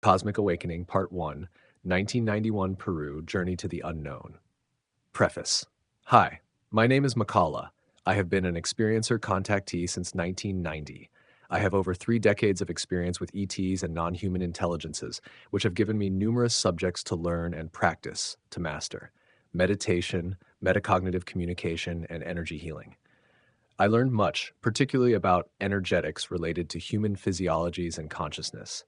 Cosmic Awakening, Part 1, 1991 Peru, Journey to the Unknown. Preface. Hi, my name is Makāula. I have been an experiencer contactee since 1990. I have over 3 decades of experience with E.T.s and nonhuman intelligences, which have given me numerous subjects to learn and practice to master: meditation, metacognitive communication, and energy healing. I learned much, particularly about energetics related to human physiologies and consciousness.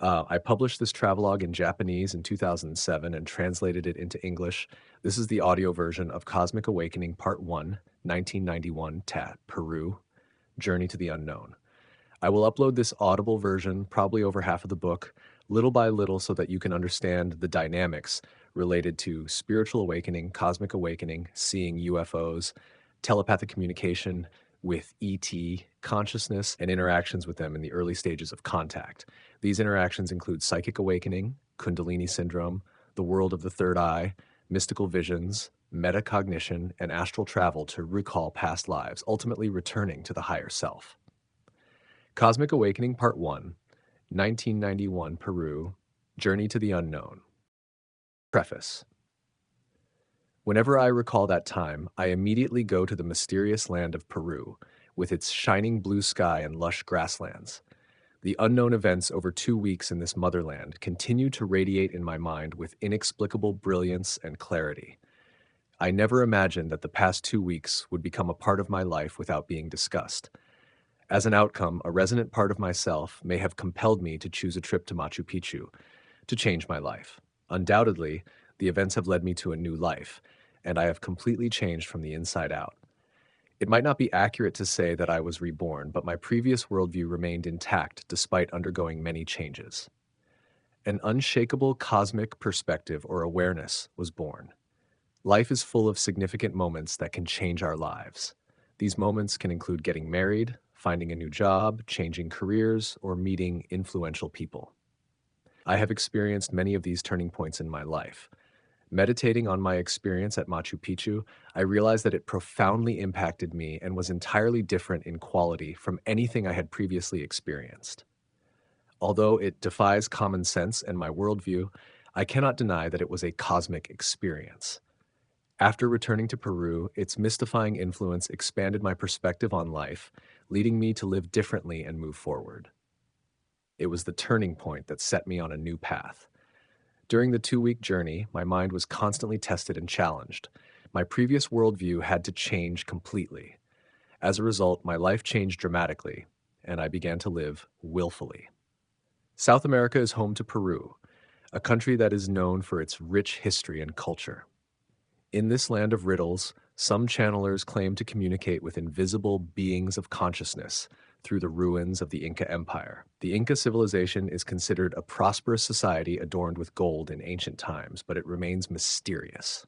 I published this travelogue in Japanese in 2007 and translated it into English. This is the audio version of Cosmic Awakening Part 1, 1991, Peru, Journey to the Unknown. I will upload this Audible version, probably over half of the book, little by little so that you can understand the dynamics related to spiritual awakening, cosmic awakening, seeing UFOs, telepathic communication with E.T., consciousness, and interactions with them in the early stages of contact. These interactions include psychic awakening, Kundalini Syndrome, the world of the third eye, mystical visions, metacognition, and astral travel to recall past lives, ultimately returning to the higher self. Cosmic Awakening Part 1, 1991 Peru, Journey to the Unknown. Preface. Whenever I recall that time, I immediately go to the mysterious land of Peru, with its shining blue sky and lush grasslands. The unknown events over 2 weeks in this motherland continue to radiate in my mind with inexplicable brilliance and clarity. I never imagined that the past 2 weeks would become a part of my life without being discussed. As an outcome, a resonant part of myself may have compelled me to choose a trip to Machu Picchu to change my life. Undoubtedly, the events have led me to a new life, and I have completely changed from the inside out. It might not be accurate to say that I was reborn, but my previous worldview remained intact despite undergoing many changes. An unshakable cosmic perspective or awareness was born. Life is full of significant moments that can change our lives. These moments can include getting married, finding a new job, changing careers, or meeting influential people. I have experienced many of these turning points in my life. Meditating on my experience at Machu Picchu, I realized that it profoundly impacted me and was entirely different in quality from anything I had previously experienced. Although it defies common sense and my worldview, I cannot deny that it was a cosmic experience. After returning to Peru, its mystifying influence expanded my perspective on life, leading me to live differently and move forward. It was the turning point that set me on a new path. During the 2-week journey, my mind was constantly tested and challenged. My previous worldview had to change completely. As a result, my life changed dramatically, and I began to live willfully. South America is home to Peru, a country that is known for its rich history and culture. In this land of riddles, some channelers claim to communicate with invisible beings of consciousness through the ruins of the Inca Empire. The Inca civilization is considered a prosperous society adorned with gold in ancient times, but it remains mysterious.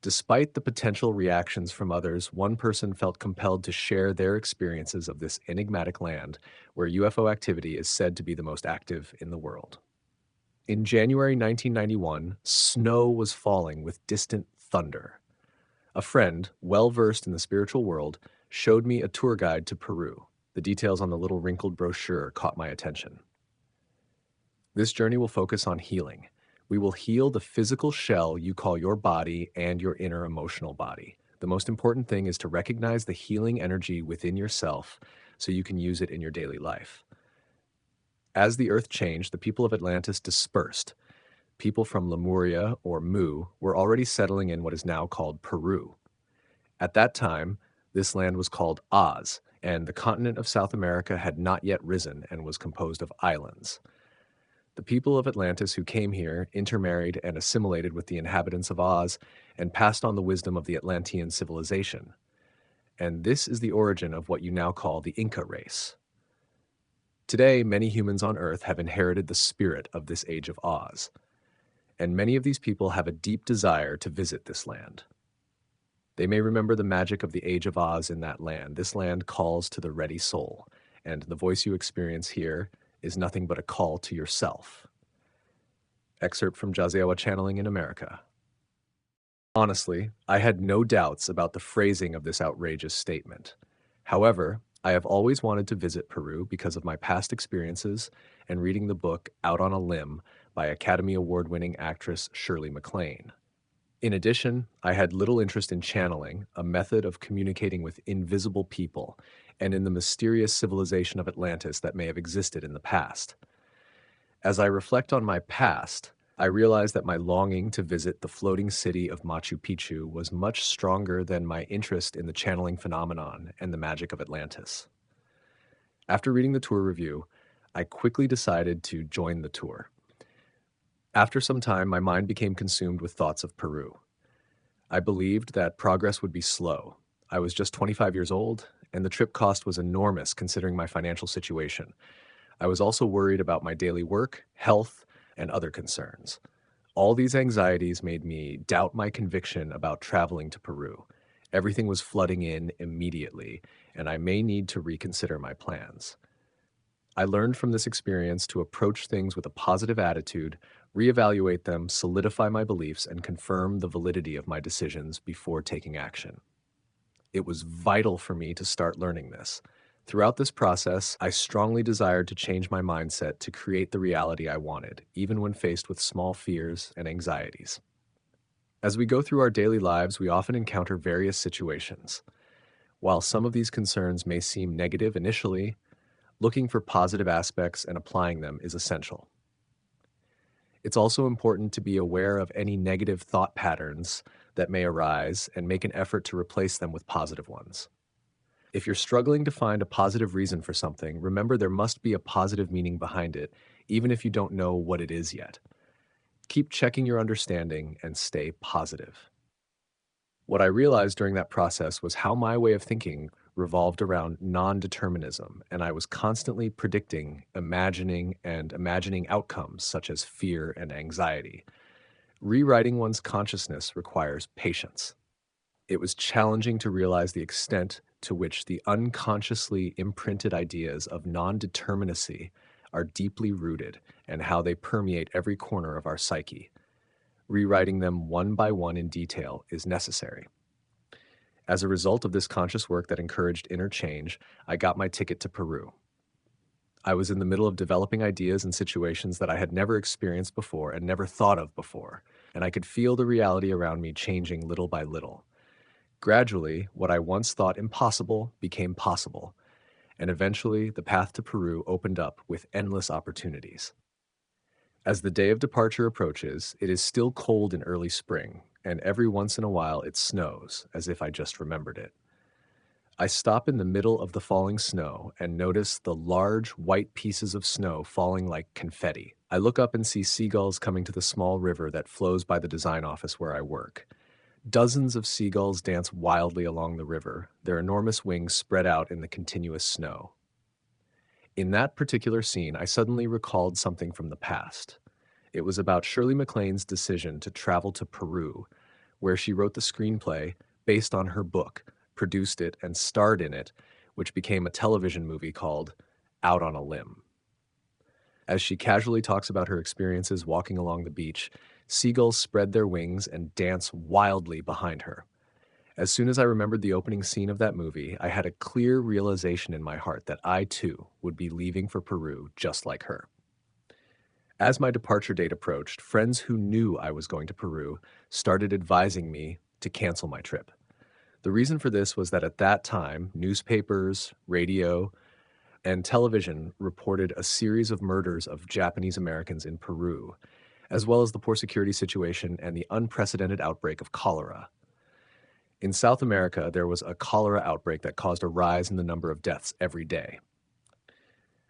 Despite the potential reactions from others, one person felt compelled to share their experiences of this enigmatic land, where UFO activity is said to be the most active in the world. In January 1991, snow was falling with distant thunder. A friend, well-versed in the spiritual world, showed me a tour guide to Peru. The details on the little wrinkled brochure caught my attention. This journey will focus on healing. We will heal the physical shell you call your body and your inner emotional body. The most important thing is to recognize the healing energy within yourself so you can use it in your daily life. As the earth changed, the people of Atlantis dispersed. People from Lemuria, or Mu, were already settling in what is now called Peru. At that time, this land was called Oz, and the continent of South America had not yet risen and was composed of islands. The people of Atlantis who came here intermarried and assimilated with the inhabitants of Oz and passed on the wisdom of the Atlantean civilization. And this is the origin of what you now call the Inca race. Today, many humans on Earth have inherited the spirit of this age of Oz, and many of these people have a deep desire to visit this land. They may remember the magic of the Age of Oz in that land. This land calls to the ready soul, and the voice you experience here is nothing but a call to yourself. Excerpt from Jazewa Channeling in America. Honestly, I had no doubts about the phrasing of this outrageous statement. However, I have always wanted to visit Peru because of my past experiences and reading the book Out on a Limb by Academy Award-winning actress Shirley MacLaine. In addition, I had little interest in channeling, a method of communicating with invisible people, and in the mysterious civilization of Atlantis that may have existed in the past. As I reflect on my past, I realize that my longing to visit the floating city of Machu Picchu was much stronger than my interest in the channeling phenomenon and the magic of Atlantis. After reading the tour review, I quickly decided to join the tour. After some time, my mind became consumed with thoughts of Peru. I believed that progress would be slow. I was just 25 years old, and the trip cost was enormous considering my financial situation. I was also worried about my daily work, health, and other concerns. All these anxieties made me doubt my conviction about traveling to Peru. Everything was flooding in immediately, and I may need to reconsider my plans. I learned from this experience to approach things with a positive attitude, reevaluate them, solidify my beliefs, and confirm the validity of my decisions before taking action. It was vital for me to start learning this. Throughout this process, I strongly desired to change my mindset to create the reality I wanted, even when faced with small fears and anxieties. As we go through our daily lives, we often encounter various situations. While some of these concerns may seem negative initially, looking for positive aspects and applying them is essential. It's also important to be aware of any negative thought patterns that may arise and make an effort to replace them with positive ones. If you're struggling to find a positive reason for something, remember there must be a positive meaning behind it, even if you don't know what it is yet. Keep checking your understanding and stay positive. What I realized during that process was how my way of thinking revolved around non-determinism, and I was constantly predicting, imagining outcomes such as fear and anxiety. Rewriting one's consciousness requires patience. It was challenging to realize the extent to which the unconsciously imprinted ideas of non-determinacy are deeply rooted and how they permeate every corner of our psyche. Rewriting them one by one in detail is necessary. As a result of this conscious work that encouraged inner change, I got my ticket to Peru. I was in the middle of developing ideas and situations that I had never experienced before and never thought of before, and I could feel the reality around me changing little by little. Gradually, what I once thought impossible became possible, and eventually the path to Peru opened up with endless opportunities. As the day of departure approaches, it is still cold in early spring, and every once in a while it snows, as if I just remembered it. I stop in the middle of the falling snow and notice the large white pieces of snow falling like confetti. I look up and see seagulls coming to the small river that flows by the design office where I work. Dozens of seagulls dance wildly along the river, their enormous wings spread out in the continuous snow. In that particular scene, I suddenly recalled something from the past. It was about Shirley MacLaine's decision to travel to Peru, where she wrote the screenplay based on her book, produced it, and starred in it, which became a television movie called Out on a Limb. As she casually talks about her experiences walking along the beach, seagulls spread their wings and dance wildly behind her. As soon as I remembered the opening scene of that movie, I had a clear realization in my heart that I too would be leaving for Peru just like her. As my departure date approached, friends who knew I was going to Peru started advising me to cancel my trip. The reason for this was that at that time, newspapers, radio, and television reported a series of murders of Japanese Americans in Peru, as well as the poor security situation and the unprecedented outbreak of cholera. In South America, there was a cholera outbreak that caused a rise in the number of deaths every day.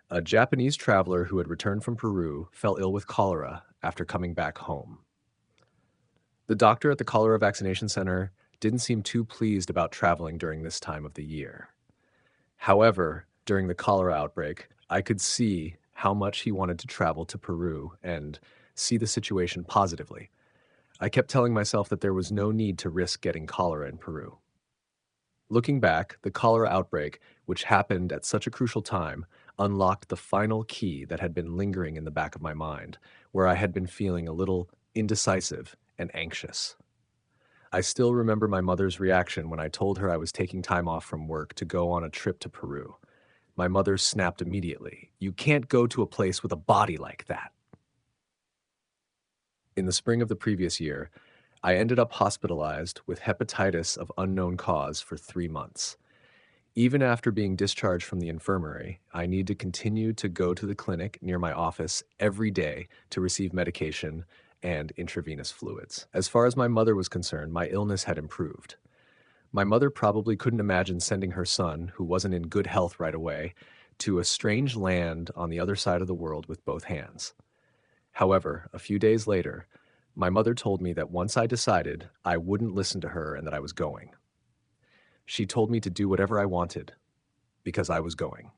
A Japanese traveler who had returned from Peru fell ill with cholera after coming back home. The doctor at the cholera vaccination center didn't seem too pleased about traveling during this time of the year. However, during the cholera outbreak, I could see how much he wanted to travel to Peru and see the situation positively. I kept telling myself that there was no need to risk getting cholera in Peru. Looking back, the cholera outbreak, which happened at such a crucial time, unlocked the final key that had been lingering in the back of my mind, where I had been feeling a little indecisive and anxious. I still remember my mother's reaction when I told her I was taking time off from work to go on a trip to Peru. My mother snapped immediately. "You can't go to a place with a body like that." In the spring of the previous year, I ended up hospitalized with hepatitis of unknown cause for 3 months. Even after being discharged from the infirmary, I need to continue to go to the clinic near my office every day to receive medication and intravenous fluids. As far as my mother was concerned, my illness had improved. My mother probably couldn't imagine sending her son, who wasn't in good health right away, to a strange land on the other side of the world with both hands. However, a few days later, my mother told me that once I decided, I wouldn't listen to her and that I was going. She told me to do whatever I wanted because I was going.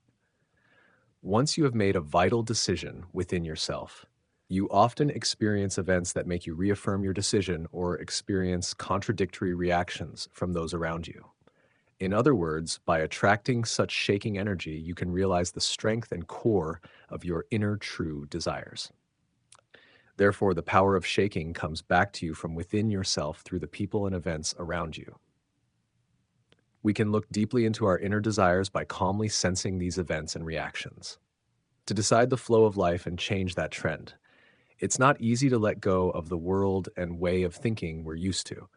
Once you have made a vital decision within yourself, you often experience events that make you reaffirm your decision or experience contradictory reactions from those around you. In other words, by attracting such shaking energy, you can realize the strength and core of your inner true desires. Therefore, the power of shaking comes back to you from within yourself through the people and events around you. We can look deeply into our inner desires by calmly sensing these events and reactions. To decide the flow of life and change that trend, it's not easy to let go of the world and way of thinking we're used to.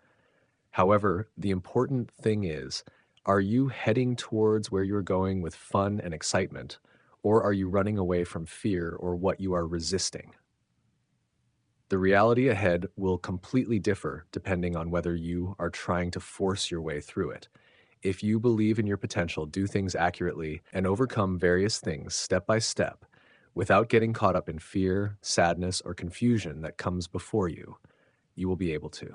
However, the important thing is, are you heading towards where you're going with fun and excitement, or are you running away from fear or what you are resisting? The reality ahead will completely differ depending on whether you are trying to force your way through it. If you believe in your potential, do things accurately, and overcome various things step by step without getting caught up in fear, sadness, or confusion that comes before you, you will be able to.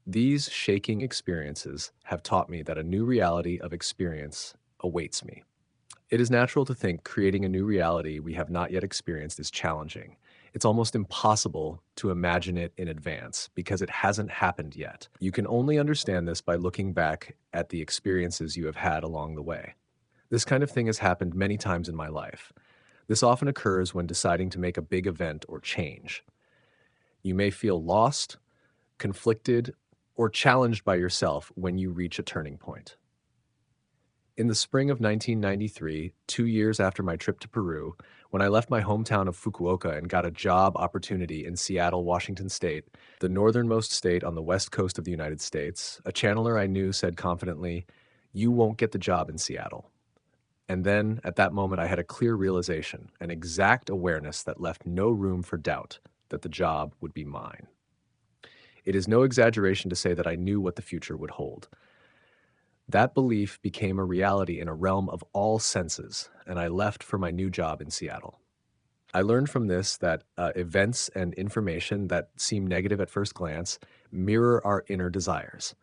These shaking experiences have taught me that a new reality of experience awaits me. It is natural to think creating a new reality we have not yet experienced is challenging. It's almost impossible to imagine it in advance because it hasn't happened yet. You can only understand this by looking back at the experiences you have had along the way. This kind of thing has happened many times in my life. This often occurs when deciding to make a big event or change. You may feel lost, conflicted, or challenged by yourself when you reach a turning point. In the spring of 1993, 2 years after my trip to Peru, when I left my hometown of Fukuoka and got a job opportunity in Seattle, Washington State, the northernmost state on the west coast of the United States, a channeler I knew said confidently, "You won't get the job in Seattle." And then, at that moment, I had a clear realization, an exact awareness that left no room for doubt that the job would be mine. It is no exaggeration to say that I knew what the future would hold. That belief became a reality in a realm of all senses, and I left for my new job in Seattle. I learned from this that events and information that seem negative at first glance mirror our inner desires.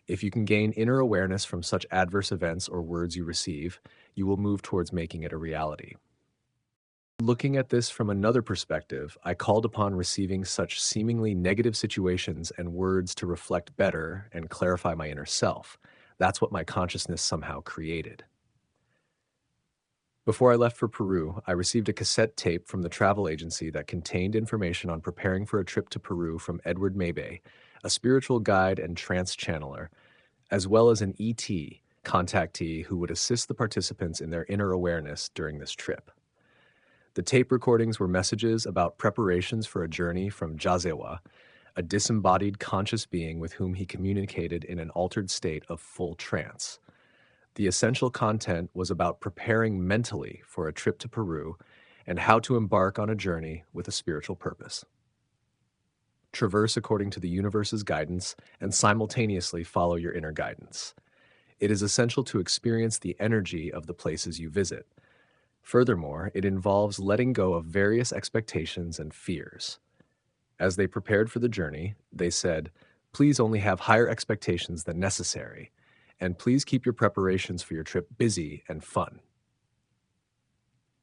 If you can gain inner awareness from such adverse events or words you receive, you will move towards making it a reality. Looking at this from another perspective, I called upon receiving such seemingly negative situations and words to reflect better and clarify my inner self. That's what my consciousness somehow created. Before I left for Peru, I received a cassette tape from the travel agency that contained information on preparing for a trip to Peru from Edward Maybay, a spiritual guide and trance channeler, as well as an E.T. contactee who would assist the participants in their inner awareness during this trip. The tape recordings were messages about preparations for a journey from Jazewa, a disembodied conscious being with whom he communicated in an altered state of full trance. The essential content was about preparing mentally for a trip to Peru and how to embark on a journey with a spiritual purpose. Traverse according to the universe's guidance and simultaneously follow your inner guidance. It is essential to experience the energy of the places you visit. Furthermore, it involves letting go of various expectations and fears. As they prepared for the journey, they said, "Please only have higher expectations than necessary, and please keep your preparations for your trip busy and fun."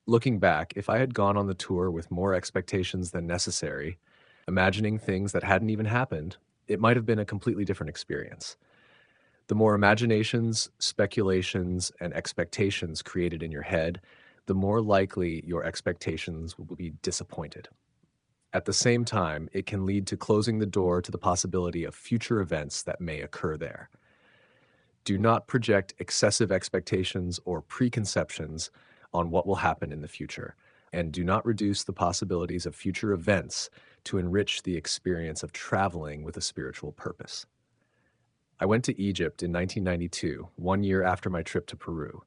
Looking back, if I had gone on the tour with more expectations than necessary, imagining things that hadn't even happened, it might have been a completely different experience. The more imaginations, speculations, and expectations created in your head, the more likely your expectations will be disappointed. At the same time, it can lead to closing the door to the possibility of future events that may occur there. Do not project excessive expectations or preconceptions on what will happen in the future, and do not reduce the possibilities of future events to enrich the experience of traveling with a spiritual purpose. I went to Egypt in 1992, 1 year after my trip to Peru.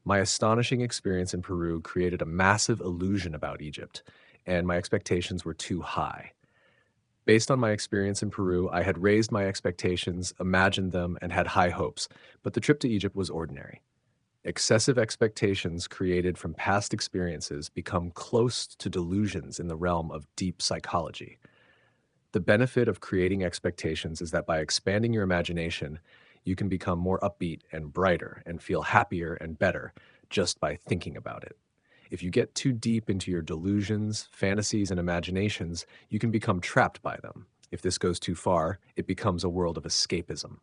My astonishing experience in Peru created a massive illusion about Egypt, and my expectations were too high. Based on my experience in Peru, I had raised my expectations, imagined them, and had high hopes, but the trip to Egypt was ordinary. Excessive expectations created from past experiences become close to delusions in the realm of deep psychology. The benefit of creating expectations is that by expanding your imagination, you can become more upbeat and brighter and feel happier and better just by thinking about it. If you get too deep into your delusions, fantasies, and imaginations, you can become trapped by them. If this goes too far, it becomes a world of escapism.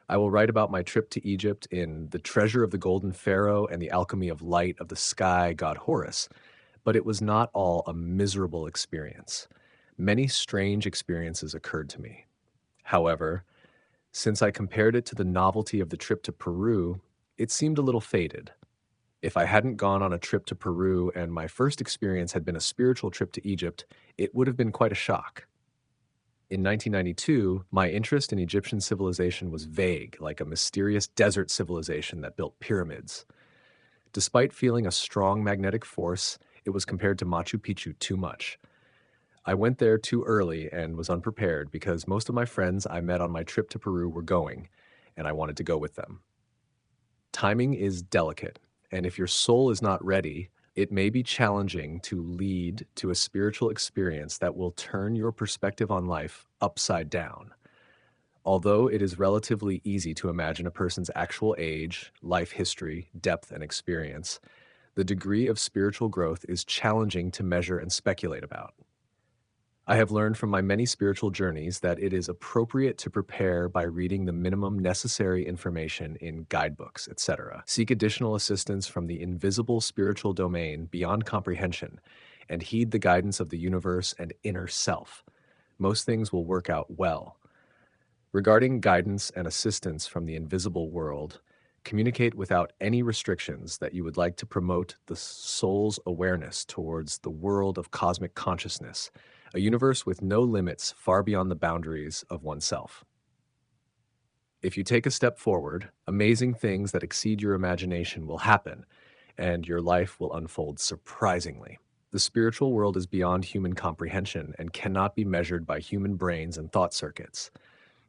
I will write about my trip to Egypt in The Treasure of the Golden Pharaoh and the Alchemy of Light of the Sky God Horus, but it was not all a miserable experience. Many strange experiences occurred to me. However, since I compared it to the novelty of the trip to Peru, it seemed a little faded. If I hadn't gone on a trip to Peru and my first experience had been a spiritual trip to Egypt, it would have been quite a shock. In 1992, my interest in Egyptian civilization was vague, like a mysterious desert civilization that built pyramids. Despite feeling a strong magnetic force, it was compared to Machu Picchu too much. I went there too early and was unprepared because most of my friends I met on my trip to Peru were going, and I wanted to go with them. Timing is delicate, and if your soul is not ready, it may be challenging to lead to a spiritual experience that will turn your perspective on life upside down. Although it is relatively easy to imagine a person's actual age, life history, depth, and experience, the degree of spiritual growth is challenging to measure and speculate about. I have learned from my many spiritual journeys that it is appropriate to prepare by reading the minimum necessary information in guidebooks, etc. Seek additional assistance from the invisible spiritual domain beyond comprehension, and heed the guidance of the universe and inner self. Most things will work out well. Regarding guidance and assistance from the invisible world, communicate without any restrictions that you would like to promote the soul's awareness towards the world of cosmic consciousness, a universe with no limits far beyond the boundaries of oneself. If you take a step forward, amazing things that exceed your imagination will happen, and your life will unfold surprisingly. The spiritual world is beyond human comprehension and cannot be measured by human brains and thought circuits.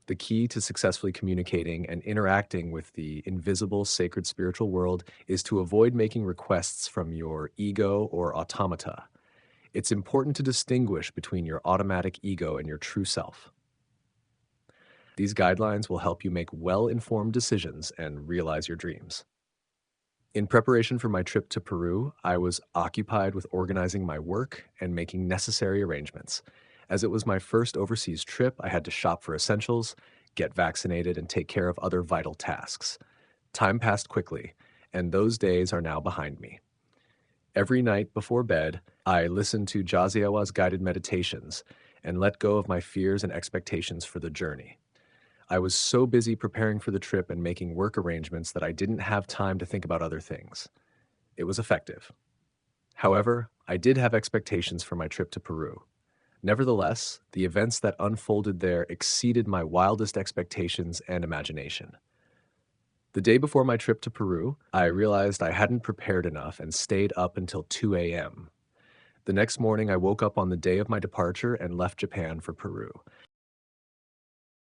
The key to successfully communicating and interacting with the invisible, sacred spiritual world is to avoid making requests from your ego or automata. It's important to distinguish between your automatic ego and your true self. These guidelines will help you make well-informed decisions and realize your dreams. In preparation for my trip to Peru, I was occupied with organizing my work and making necessary arrangements. As it was my first overseas trip, I had to shop for essentials, get vaccinated, and take care of other vital tasks. Time passed quickly, and those days are now behind me. Every night before bed, I listened to Jaziawa's guided meditations and let go of my fears and expectations for the journey. I was so busy preparing for the trip and making work arrangements that I didn't have time to think about other things. It was effective. However, I did have expectations for my trip to Peru. Nevertheless, the events that unfolded there exceeded my wildest expectations and imagination. The day before my trip to Peru, I realized I hadn't prepared enough and stayed up until 2 a.m. The next morning, I woke up on the day of my departure and left Japan for Peru.